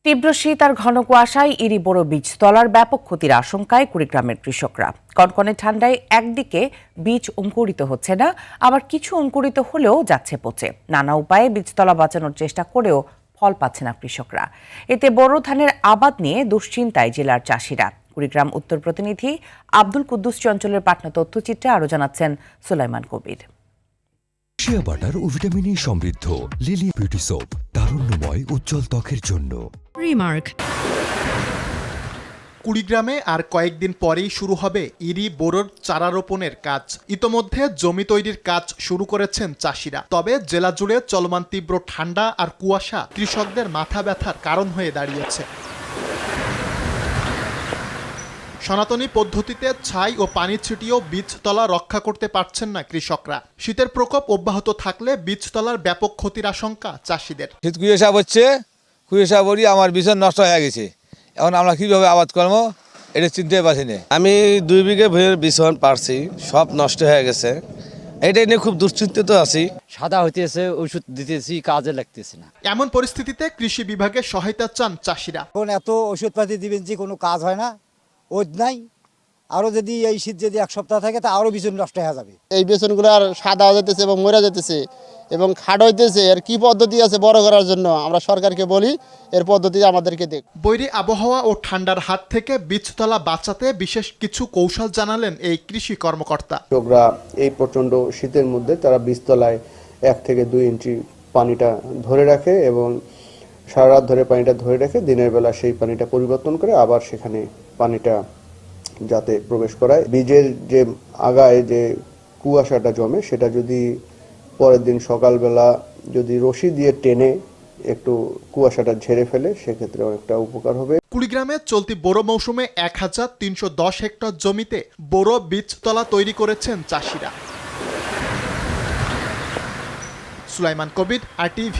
তীব্র শীত আর ঘন কুয়াশায় ইরি বড় বীজতলার ব্যাপক ক্ষতির আশঙ্কায় কুড়িগ্রামের কৃষকরা। কনকনে ঠান্ডায় একদিকে বীজ অঙ্কুরিত হচ্ছে না, আবার কিছু অঙ্কুরিত হলেও যাচ্ছে পচে। নানা উপায়ে বীজতলা বাঁচানোর চেষ্টা করেও ফল পাচ্ছে না কৃষকরা। এতে বোরো ধানের আবাদ নিয়ে দুশ্চিন্তায় জেলার চাষিরা। কুড়িগ্রাম উত্তর প্রতিনিধি আব্দুল কুদ্দুস চঞ্চলের পাঠানো তথ্যচিত্রে আরও জানাচ্ছেন সুলাইমান কবির। শিয়া বাটার ও ভিটামিন ই সমৃদ্ধ লিলি বিউটি সোপ, তারুণ্যময় উজ্জ্বল ত্বকের জন্য। রিমার্ক। কুড়িগ্রামে আর কয়েকদিন পরেই শুরু হবে ইরি বোরোর চারা রোপণের কাজ। ইতোমধ্যে জমি তৈরির কাজ শুরু করেছেন চাষিরা। তবে জেলা জুড়ে চলমান তীব্র ঠান্ডা আর কুয়াশা কৃষকদের মাথা ব্যথার কারণ হয়ে দাঁড়িয়েছে। সনাতনী পদ্ধতিতে ছাই ও পানি ছিটিয়েও বীজতলা রক্ষা করতে পারছেন না কৃষকরা। শীতের প্রকোপ অব্যাহত থাকলে বীজতলার ব্যাপক ক্ষতির আশঙ্কা চাষিদের। শীত কুয়াশা হচ্ছে, কুয়াশা পড়ি আমার বীজ নষ্ট হয়ে গেছে। এখন আমরা কিভাবে আবাদ করবো এটা চিনতে পারছি না। আমি 2 বিঘে ভুঁইয়ের বিছন পারছি, সব নষ্ট হয়ে গেছে। এটা নিয়ে খুব দুশ্চিন্তিত আছি। সাদা হইতেছে, ওষুধ দিতেছি, কাজে লাগতেছে না। এমন পরিস্থিতিতে কৃষি বিভাগে সহায়তা চান চাষিরা। এখন এত ওষুধপাতি দিবেন যে কোনো কাজ হয় না, ওদ নাই। আরও যদি এই শীত যদি 1 সপ্তাহ থাকে তা আরও বিছন নষ্ট হয়ে যাবে। এই বেসনগুলো আর সাদা হয়ে যেতেছে এবং মরে যেতেছে এবং খাড হইতেছে। এর কি পদ্ধতি আছে বড় করার জন্য আমরা সরকারকে বলি, এর পদ্ধতি আমাদেরকে দেখ। বৈরী আবহাওয়া ও ঠান্ডার হাত থেকে বীজতলা বাঁচাতে বিশেষ কিছু কৌশল জানালেন এই কৃষি কর্মকর্তা। কৃষকরা এই প্রচণ্ড শীতের মধ্যে তারা বীজতলায় 1 থেকে 2 ইঞ্চি পানিটা ধরে রাখে এবং সারা রাত ধরে পানিটা ধরে রাখে। দিনের বেলা সেই পানিটা পরিবর্তন করে আবার সেখানে পানিটা যাতে প্রবেশ করায়। বীজের যে আগায় যে কুয়াশাটা জমে সেটা যদি পরের দিন সকালবেলা যদি রশি দিয়ে টেনে একটু কুয়াশাটা ঝেড়ে ফেলে সেক্ষেত্রে অনেকটা উপকার হবে। কুড়িগ্রামে চলতি বোরো মৌসুমে 1310 হেক্টর জমিতে বোরো বীজতলা তৈরি করেছেন চাষিরা। সুলাইমান কবির, RTV।